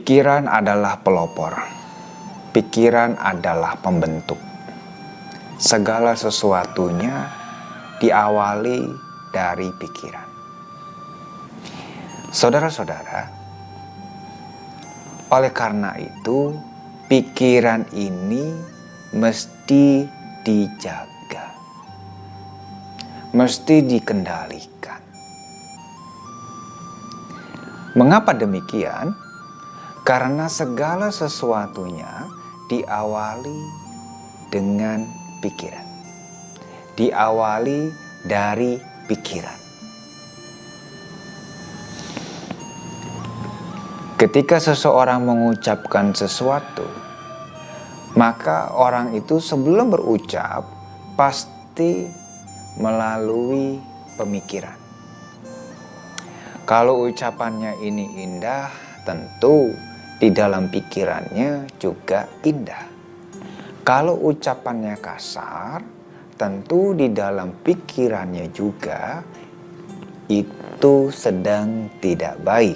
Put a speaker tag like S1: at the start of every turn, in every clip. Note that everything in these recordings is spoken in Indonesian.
S1: Pikiran adalah pelopor. Pikiran adalah pembentuk. Segala sesuatunya diawali dari pikiran. Saudara-saudara, oleh karena itu, pikiran ini mesti dijaga, mesti dikendalikan. Mengapa demikian? Karena segala sesuatunya diawali dengan pikiran. Diawali dari pikiran. Ketika seseorang mengucapkan sesuatu, maka orang itu sebelum berucap pasti melalui pemikiran. Kalau ucapannya ini indah, tentu di dalam pikirannya juga indah. Kalau ucapannya kasar, tentu di dalam pikirannya juga itu sedang tidak baik.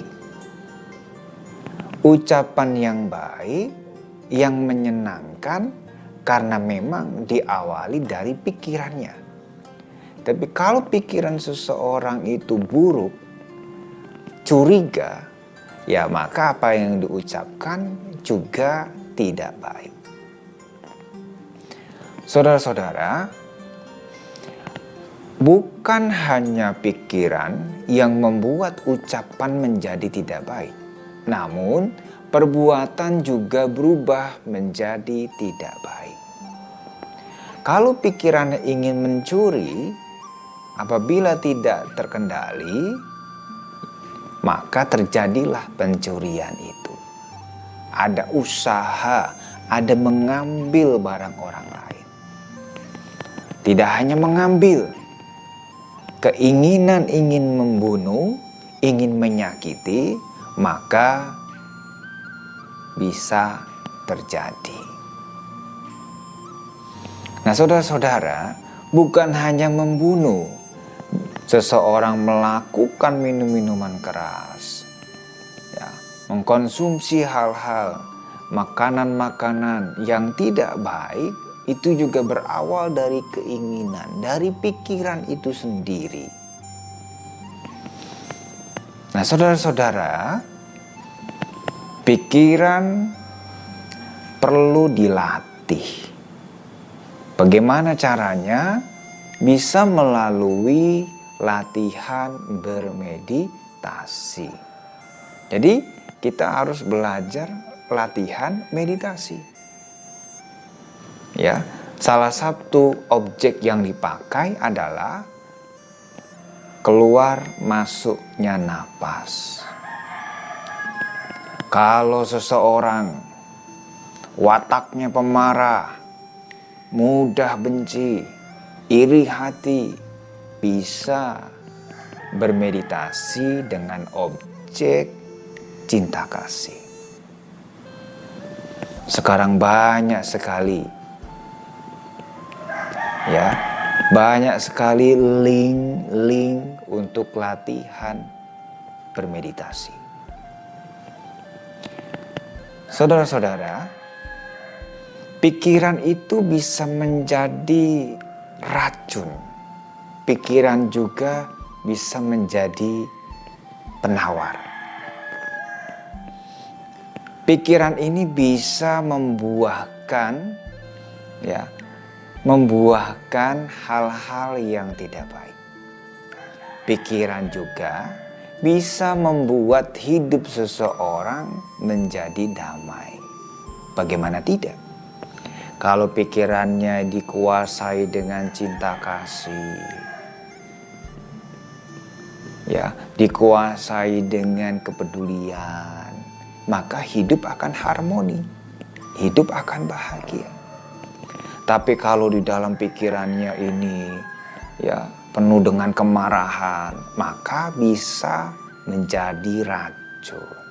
S1: Ucapan yang baik, yang menyenangkan, karena memang diawali dari pikirannya. Tapi kalau pikiran seseorang itu buruk, curiga, ya maka apa yang diucapkan juga tidak baik. Saudara-saudara, bukan hanya pikiran yang membuat ucapan menjadi tidak baik, namun perbuatan juga berubah menjadi tidak baik. Kalau pikirannya ingin mencuri, apabila tidak terkendali, maka terjadilah pencurian itu. Ada usaha, ada mengambil barang orang lain. Tidak hanya mengambil, keinginan ingin membunuh, ingin menyakiti, maka bisa terjadi. Nah, saudara-saudara, bukan hanya membunuh, seseorang melakukan minum-minuman keras, ya, mengkonsumsi hal-hal, makanan-makanan yang tidak baik, itu juga berawal dari keinginan, dari pikiran itu sendiri. Nah, saudara-saudara, pikiran perlu dilatih. Bagaimana caranya? Bisa melalui latihan bermeditasi. Jadi kita harus belajar latihan meditasi. Ya, salah satu objek yang dipakai adalah keluar masuknya napas. Kalau seseorang wataknya pemarah, mudah benci, iri hati, bisa bermeditasi dengan objek cinta kasih. Sekarang banyak sekali, ya, banyak sekali link untuk latihan bermeditasi. Saudara-saudara, pikiran itu bisa menjadi racun. Pikiran juga bisa menjadi penawar. Pikiran ini bisa membuahkan, ya, membuahkan hal-hal yang tidak baik. Pikiran juga bisa membuat hidup seseorang menjadi damai. Bagaimana tidak? Kalau pikirannya dikuasai dengan cinta kasih, ya, dikuasai dengan kepedulian, maka hidup akan harmoni, hidup akan bahagia. Tapi kalau di dalam pikirannya ini, ya, penuh dengan kemarahan, maka bisa menjadi racun.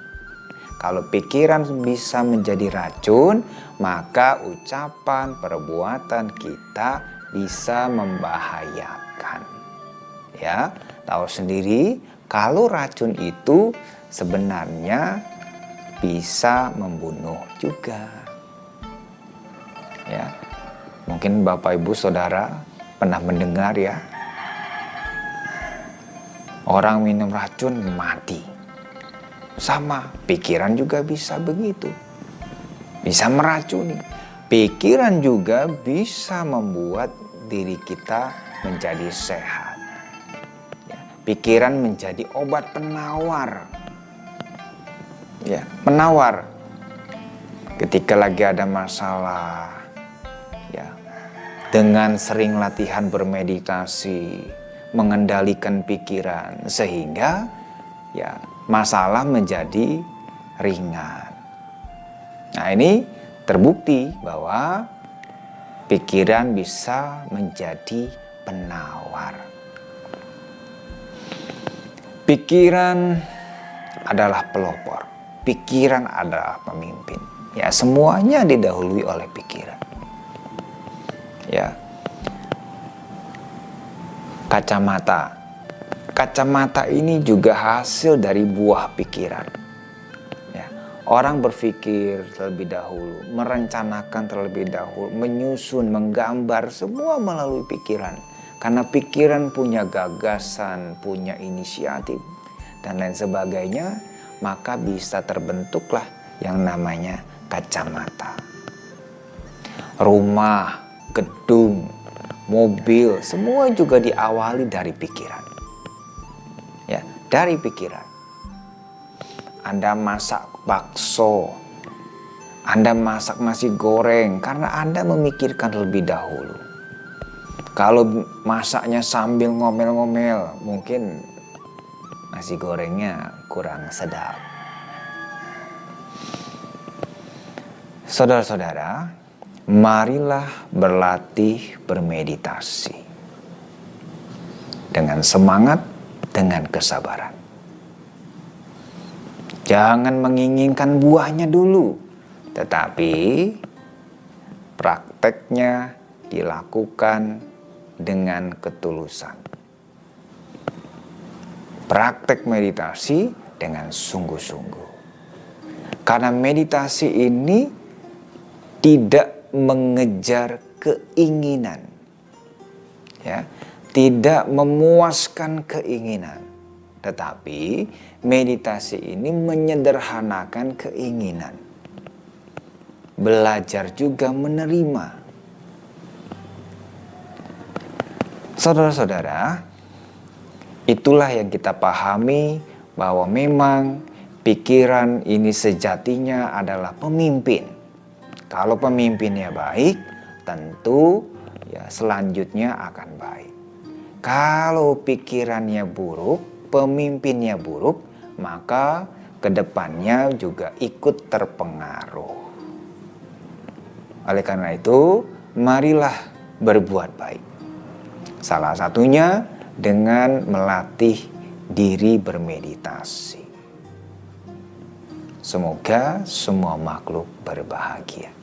S1: Kalau pikiran bisa menjadi racun, maka ucapan, perbuatan kita bisa membahayakan. Ya, tahu sendiri kalau racun itu sebenarnya bisa membunuh juga. Ya, mungkin Bapak Ibu Saudara pernah mendengar ya, orang minum racun mati. Sama, pikiran juga bisa begitu. Bisa meracuni. Pikiran juga bisa membuat diri kita menjadi sehat. Ya, pikiran menjadi obat penawar. Ya, penawar. Ketika lagi ada masalah, ya, dengan sering latihan bermeditasi, mengendalikan pikiran, sehingga ya masalah menjadi ringan. Nah, ini terbukti bahwa pikiran bisa menjadi penawar. Pikiran adalah pelopor. Pikiran adalah pemimpin. Ya, semuanya didahului oleh pikiran. Ya. Kacamata. Kacamata ini juga hasil dari buah pikiran. Ya. Orang berpikir terlebih dahulu, merencanakan terlebih dahulu, menyusun, menggambar, semua melalui pikiran. Karena pikiran punya gagasan, punya inisiatif, dan lain sebagainya, maka bisa terbentuklah yang namanya kacamata. Rumah, gedung, mobil, semua juga diawali dari pikiran. Ya, dari pikiran. Anda masak bakso, Anda masak nasi goreng karena Anda memikirkan lebih dahulu. Kalau masaknya sambil ngomel-ngomel, mungkin nasi gorengnya kurang sedap. Saudara-saudara, marilah berlatih bermeditasi dengan semangat, dengan kesabaran. Jangan menginginkan buahnya dulu, tetapi prakteknya dilakukan dengan ketulusan. Praktek meditasi dengan sungguh-sungguh. Karena meditasi ini tidak mengejar keinginan. Ya, tidak memuaskan keinginan. Tetapi meditasi ini menyederhanakan keinginan. Belajar juga menerima. Saudara-saudara, itulah yang kita pahami bahwa memang pikiran ini sejatinya adalah pemimpin. Kalau pemimpinnya baik, tentu ya selanjutnya akan baik. Kalau pikirannya buruk, pemimpinnya buruk, maka kedepannya juga ikut terpengaruh. Oleh karena itu, marilah berbuat baik. Salah satunya dengan melatih diri bermeditasi. Semoga semua makhluk berbahagia.